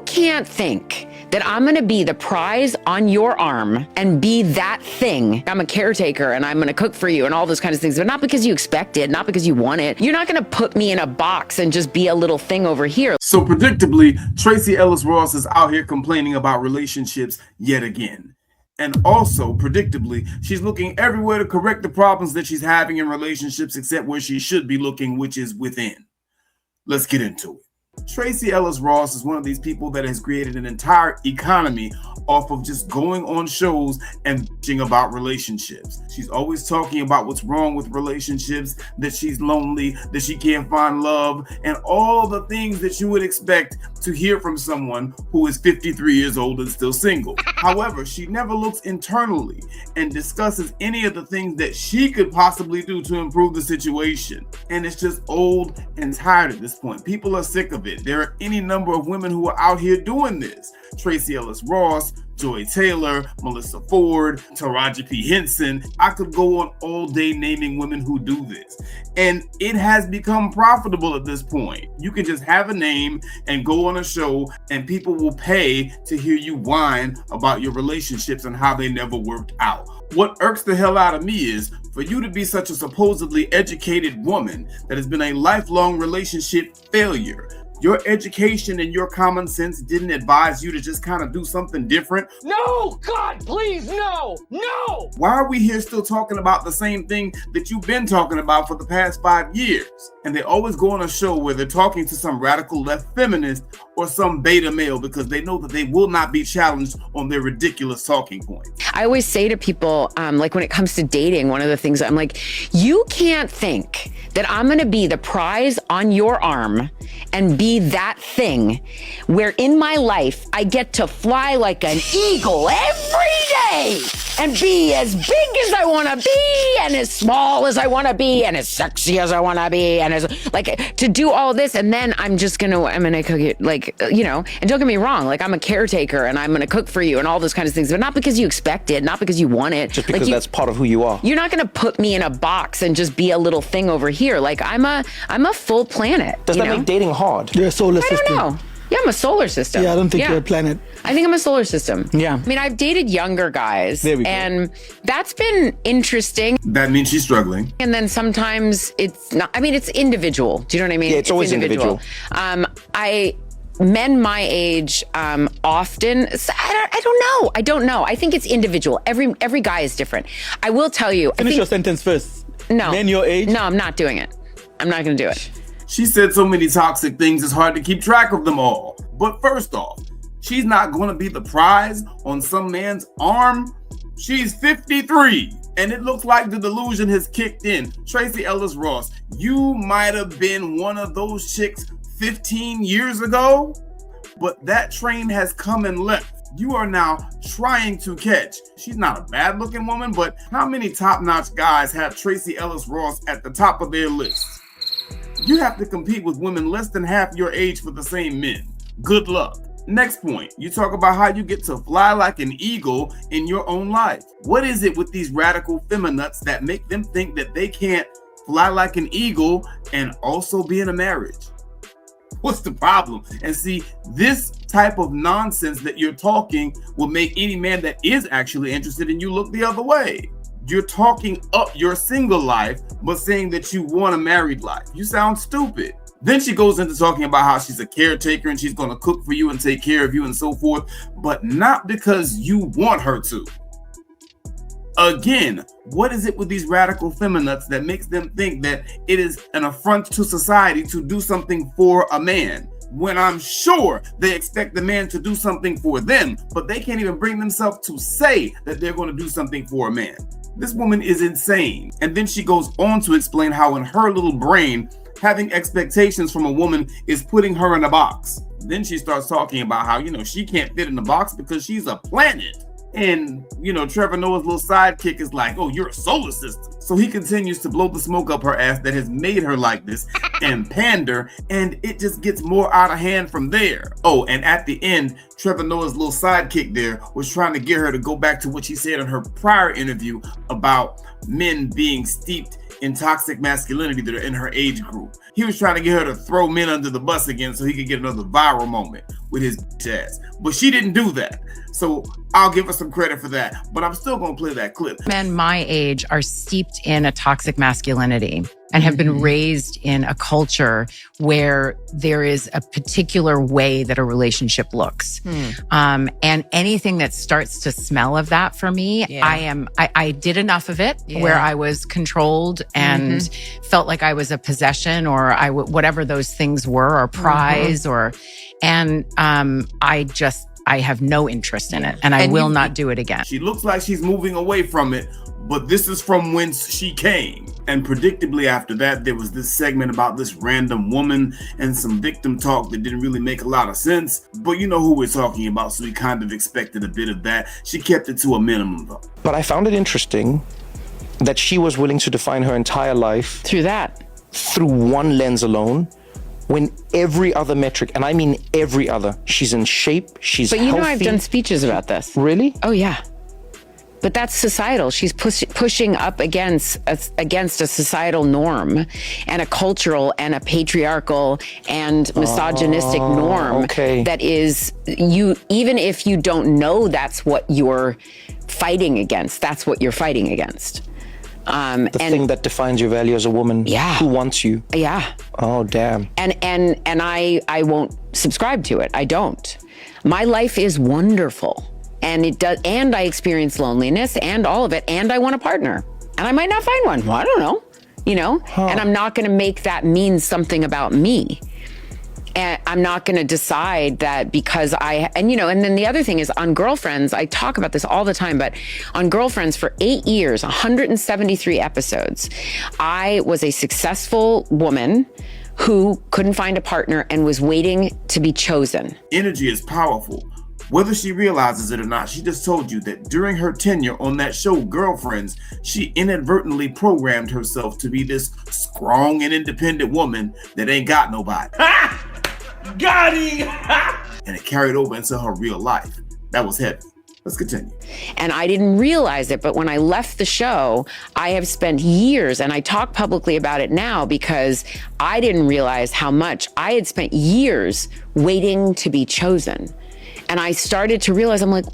You can't think that I'm gonna be the prize on your arm and be that thing. I'm a caretaker and I'm gonna cook for you and all those kinds of things, but not because you expect it, not because you want it. You're not gonna put me in a box and just be a little thing over here. So predictably, Tracee Ellis Ross is out here complaining about relationships yet again. And also, predictably, she's looking everywhere to correct the problems that she's having in relationships except where she should be looking, which is within. Let's get into it. Tracee Ellis Ross is one of these people that has created an entire economy off of just going on shows and bitching about relationships. She's always talking about what's wrong with relationships, that she's lonely, that she can't find love, and all the things that you would expect to hear from someone who is 53 years old and still single. However, she never looks internally and discusses any of the things that she could possibly do to improve the situation. And it's just old and tired at this point. People are sick of it. There are any number of women who are out here doing this. Tracee Ellis Ross, Joy Taylor, Melissa Ford, Taraji P. Henson. I could go on all day naming women who do this. And it has become profitable at this point. You can just have a name and go on a show and people will pay to hear you whine about your relationships and how they never worked out. What irks the hell out of me is for you to be such a supposedly educated woman that has been a lifelong relationship failure. Your education and your common sense didn't advise you to just kind of do something different. No, God, please, no, no. Why are we here still talking about the same thing that you've been talking about for the past 5 years? And they always go on a show where they're talking to some radical left feminist or some beta male because they know that they will not be challenged on their ridiculous talking points. I always say to people, like when it comes to dating, one of the things I'm like, you can't think that I'm gonna be the prize on your arm and be that thing where in my life I get to fly like an eagle every day and be as big as I want to be and as small as I want to be and as sexy as I want to be and as like to do all this, and then I'm gonna cook it, like, you know, and don't get me wrong, like I'm a caretaker and I'm gonna cook for you and all those kinds of things, but not because you expect it, not because you want it, just because that's part of who you are. You're not gonna put me in a box and just be a little thing over here. Like I'm a full planet. Does that make dating hard? You're a solar system. I don't know. Yeah, I'm a solar system. Yeah, I don't think you're a planet. I think I'm a solar system. Yeah. I mean, I've dated younger guys. There we go. And that's been interesting. That means she's struggling. And then sometimes it's not, I mean, it's individual. Do you know what I mean? Yeah, it's always individual. Men my age often, I don't know. I think it's individual. Every guy is different. I will tell you. Finish your sentence first. No. Men your age? No, I'm not doing it. I'm not going to do it. She said so many toxic things, it's hard to keep track of them all. But first off, she's not going to be the prize on some man's arm. She's 53, and it looks like the delusion has kicked in. Tracee Ellis Ross, you might have been one of those chicks 15 years ago, but that train has come and left. You are now trying to catch. She's not a bad looking woman, but how many top-notch guys have Tracee Ellis Ross at the top of their list? You have to compete with women less than half your age for the same men. Good luck. Next point, you talk about how you get to fly like an eagle in your own life. What is it with these radical feminists that make them think that they can't fly like an eagle and also be in a marriage? What's the problem? And see, this type of nonsense that you're talking will make any man that is actually interested in you look the other way. You're talking up your single life, but saying that you want a married life. You sound stupid. Then she goes into talking about how she's a caretaker and she's going to cook for you and take care of you and so forth, but not because you want her to. Again, what is it with these radical feminists that makes them think that it is an affront to society to do something for a man? When I'm sure they expect the man to do something for them, but they can't even bring themselves to say that they're going to do something for a man. This woman is insane. And then she goes on to explain how in her little brain, having expectations from a woman is putting her in a box. Then she starts talking about how, she can't fit in the box because she's a planet. And, Trevor Noah's little sidekick is like, oh, you're a solar system. So he continues to blow the smoke up her ass that has made her like this and pander, and it just gets more out of hand from there. Oh, and at the end, Trevor Noah's little sidekick there was trying to get her to go back to what she said in her prior interview about men being steeped in toxic masculinity that are in her age group. He was trying to get her to throw men under the bus again so he could get another viral moment with his ass. But she didn't do that. So I'll give her some credit for that. But I'm still going to play that clip. Men my age are steeped in a toxic masculinity and have been raised in a culture where there is a particular way that a relationship looks. And anything that starts to smell of that for me, I did enough of it where I was controlled and felt like I was a possession or whatever those things were, or prize I have no interest in it, and I will not do it again. She looks like she's moving away from it, but this is from whence she came. And predictably after that, there was this segment about this random woman and some victim talk that didn't really make a lot of sense. But you know who we're talking about, so we kind of expected a bit of that. She kept it to a minimum, though. But I found it interesting that she was willing to define her entire life through one lens alone, when every other metric, and I mean every other, she's in shape, she's But you healthy. know I've done speeches about this. Really? Oh, yeah. But that's societal. She's pushing up against a societal norm and a cultural and a patriarchal and misogynistic norm that is, even if you don't know that's what you're fighting against, that's what you're fighting against. The thing that defines your value as a woman. Yeah. Who wants you? Yeah. Oh, damn. And I won't subscribe to it. I don't. My life is wonderful. And it does, and I experience loneliness and all of it, and I want a partner. And I might not find one. Well, I don't know. And I'm not gonna make that mean something about me. And I'm not going to decide that because and then the other thing is on Girlfriends, I talk about this all the time, but on Girlfriends for 8 years, 173 episodes, I was a successful woman who couldn't find a partner and was waiting to be chosen. Energy is powerful. Whether she realizes it or not, she just told you that during her tenure on that show, Girlfriends, she inadvertently programmed herself to be this strong and independent woman that ain't got nobody. Got him! And it carried over into her real life. That was heavy. Let's continue. And I didn't realize it, but when I left the show, I have spent years, and I talk publicly about it now because I didn't realize how much I had spent years waiting to be chosen. And I started to realize, I'm like,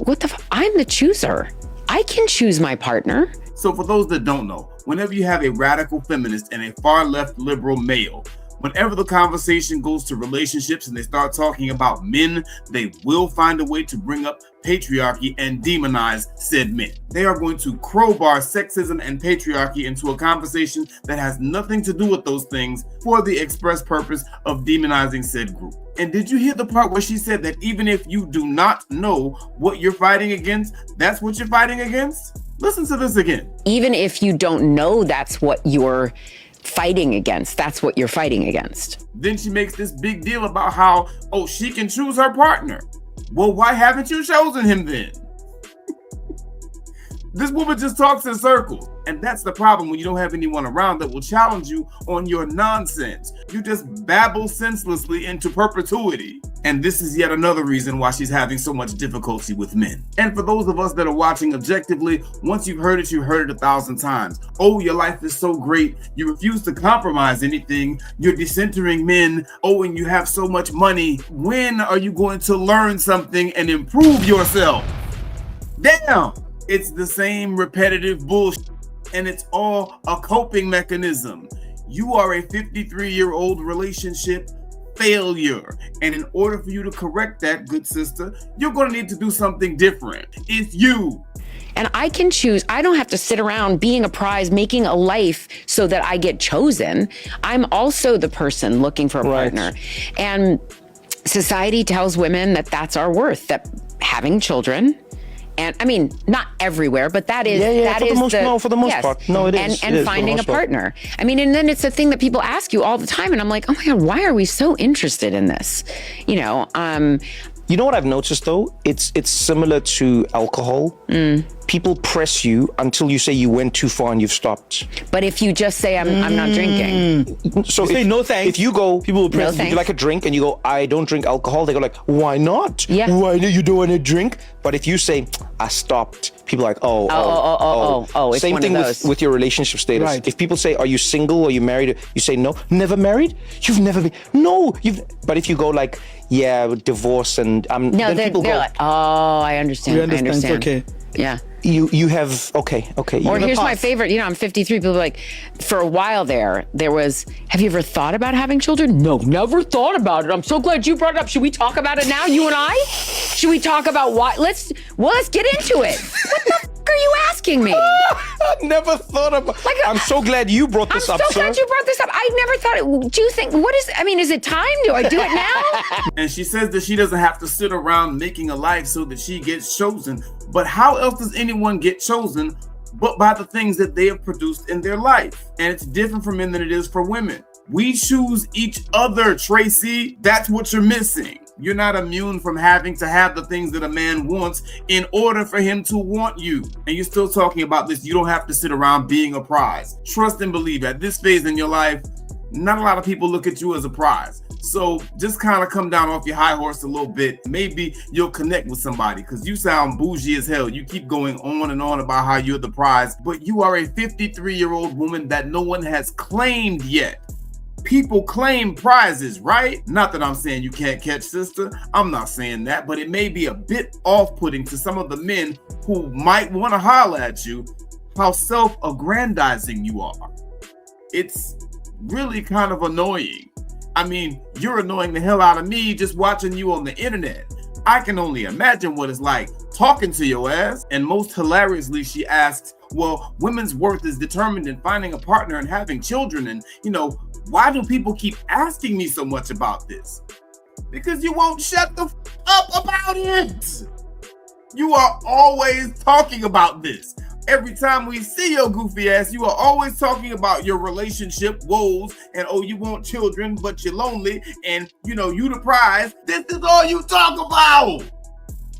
I'm the chooser. I can choose my partner. So for those that don't know, whenever you have a radical feminist and a far left liberal male, whenever the conversation goes to relationships and they start talking about men, they will find a way to bring up patriarchy and demonize said men. They are going to crowbar sexism and patriarchy into a conversation that has nothing to do with those things for the express purpose of demonizing said group. And did you hear the part where she said that even if you do not know what you're fighting against, that's what you're fighting against? Listen to this again. Even if you don't know that's what you're fighting against, that's what you're fighting against. Then she makes this big deal about how, she can choose her partner. Well, why haven't you chosen him then? This woman just talks in circles. And that's the problem when you don't have anyone around that will challenge you on your nonsense. You just babble senselessly into perpetuity. And this is yet another reason why she's having so much difficulty with men. And for those of us that are watching objectively, once you've heard it 1,000 times. Oh, your life is so great. You refuse to compromise anything. You're decentering men. Oh, and you have so much money. When are you going to learn something and improve yourself? Damn! It's the same repetitive bullshit, and it's all a coping mechanism. You are a 53-year-old relationship failure, and in order for you to correct that, good sister, you're going to need to do something different. It's you. And I can choose. I don't have to sit around being a prize, making a life so that I get chosen. I'm also the person looking for a partner. And society tells women that that's our worth, that having children. And I mean, not everywhere, but that is for the most part. No, it is. And finding a partner. I mean, and then it's a thing that people ask you all the time, and I'm like, oh my God, why are we so interested in this? You know what I've noticed though? It's similar to alcohol. people press you until you say you went too far and you've stopped. But if you just say I'm not drinking, So You say no thanks. If you go, people will press No you. thanks. you like a drink and you go, I don't drink alcohol, they go like, why not? Yeah. Why do you don't want to drink? But if you say, I stopped, people are like, it's Same one of thing those. with your relationship status. Right. If people say, are you single or you married? You say no. Never married? You've never been. No. But if you go like, yeah, divorce and no, then they're people go, like, oh, I understand. We understand. I understand. It's okay. Yeah. you have, okay. You Or have a here's my pass. favorite, I'm 53. People are like, for a while there was, have you ever thought about having children? No, never thought about it. I'm so glad you brought it up. Should we talk about it now, you and I? Should we talk about why? Let's get into it. What the f- are you asking me? I never thought about. I'm so glad you brought I'm this so up, sir. glad you brought this up. I never thought it. Do you think, is it time? Do I do it now? And she says that she doesn't have to sit around making a life so that she gets chosen. But how else does anyone get chosen but by the things that they have produced in their life? And it's different for men than it is for women. We choose each other, Tracee. That's what you're missing. You're not immune from having to have the things that a man wants in order for him to want you. And you're still talking about this. You don't have to sit around being a prize. Trust and believe, at this phase in your life, not a lot of people look at you as a prize. So just kind of come down off your high horse a little bit. Maybe you'll connect with somebody, because you sound bougie as hell. You keep going on and on about how you're the prize, but you are a 53-year-old woman that no one has claimed yet. People claim prizes, right? Not that I'm saying you can't catch, sister. I'm not saying that, but it may be a bit off-putting to some of the men who might want to holler at you how self-aggrandizing you are. It's really kind of annoying. I mean, you're annoying the hell out of me just watching you on the internet. I can only imagine what it's like talking to your ass. And most hilariously, she asks, well, women's worth is determined in finding a partner and having children. And, why do people keep asking me so much about this? Because you won't shut the up about it. You are always talking about this. Every time we see your goofy ass, you are always talking about your relationship woes and, oh, you want children, but you're lonely and, you the prize. This is all you talk about.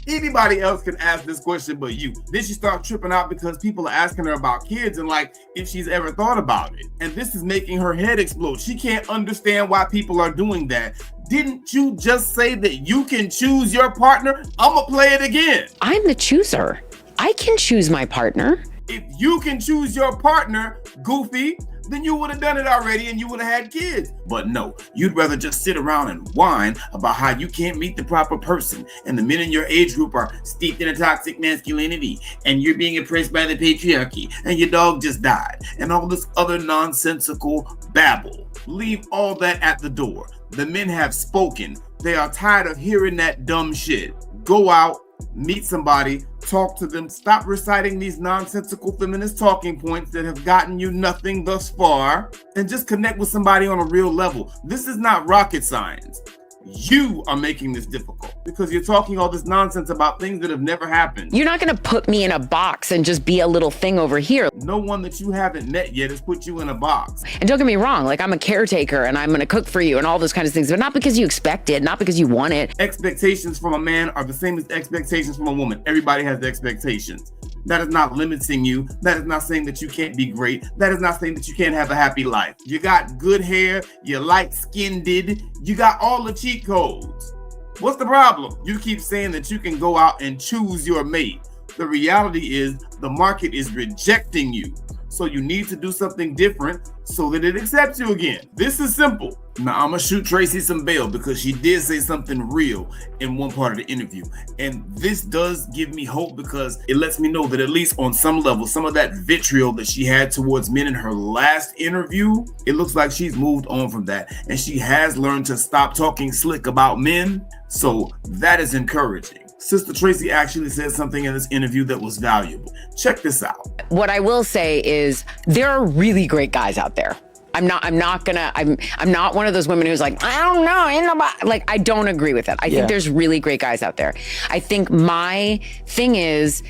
Anybody else can ask this question but you. Then she starts tripping out because people are asking her about kids and like if she's ever thought about it. And this is making her head explode. She can't understand why people are doing that. Didn't you just say that you can choose your partner? I'm gonna play it again. I'm the chooser. I can choose my partner. If you can choose your partner, goofy, then you would have done it already and you would have had kids. But no, you'd rather just sit around and whine about how you can't meet the proper person and the men in your age group are steeped in a toxic masculinity and you're being oppressed by the patriarchy and your dog just died and all this other nonsensical babble. Leave all that at the door. The men have spoken. They are tired of hearing that dumb shit. Go out, meet somebody, talk to them, stop reciting these nonsensical feminist talking points that have gotten you nothing thus far, and just connect with somebody on a real level. This is not rocket science. You are making this difficult because you're talking all this nonsense about things that have never happened. You're not going to put me in a box and just be a little thing over here. No one that you haven't met yet has put you in a box. And don't get me wrong, like I'm a caretaker and I'm going to cook for you and all those kinds of things, but not because you expect it, not because you want it. Expectations from a man are the same as expectations from a woman. Everybody has expectations. That is not limiting you. That is not saying that you can't be great. That is not saying that you can't have a happy life. You got good hair. You're light-skinned. You got all the cheat codes. What's the problem? You keep saying that you can go out and choose your mate. The reality is the market is rejecting you. So you need to do something different so that it accepts you again. This is simple. Now I'm gonna shoot Tracee some bail because she did say something real in one part of the interview. And this does give me hope because it lets me know that at least on some level, some of that vitriol that she had towards men in her last interview, it looks like she's moved on from that. And she has learned to stop talking slick about men. So that is encouraging. Sister Tracee actually said something in this interview that was valuable. Check this out. What I will say is there are really great guys out there. I'm not one of those women who's like, I don't know, ain't nobody. Like, I don't agree with it. I think there's really great guys out there. I think my thing is,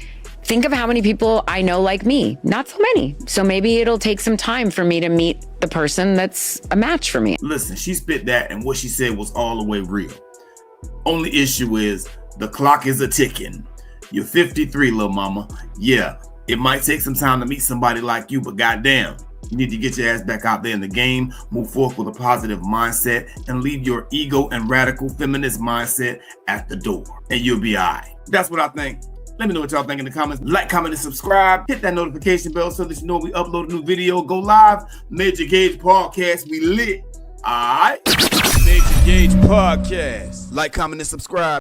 think of how many people I know like me. Not so many. So maybe it'll take some time for me to meet the person that's a match for me. Listen, she spit that and what she said was all the way real. Only issue is the clock is a ticking. You're 53, little mama. Yeah, it might take some time to meet somebody like you, but goddamn, you need to get your ass back out there in the game, move forth with a positive mindset, and leave your ego and radical feminist mindset at the door, and you'll be all right. That's what I think. Let me know what y'all think in the comments. Like, comment, and subscribe. Hit that notification bell so that you know when we upload a new video. Go live. Major Gauge Podcast. We lit. All right. Major Gauge Podcast. Like, comment, and subscribe.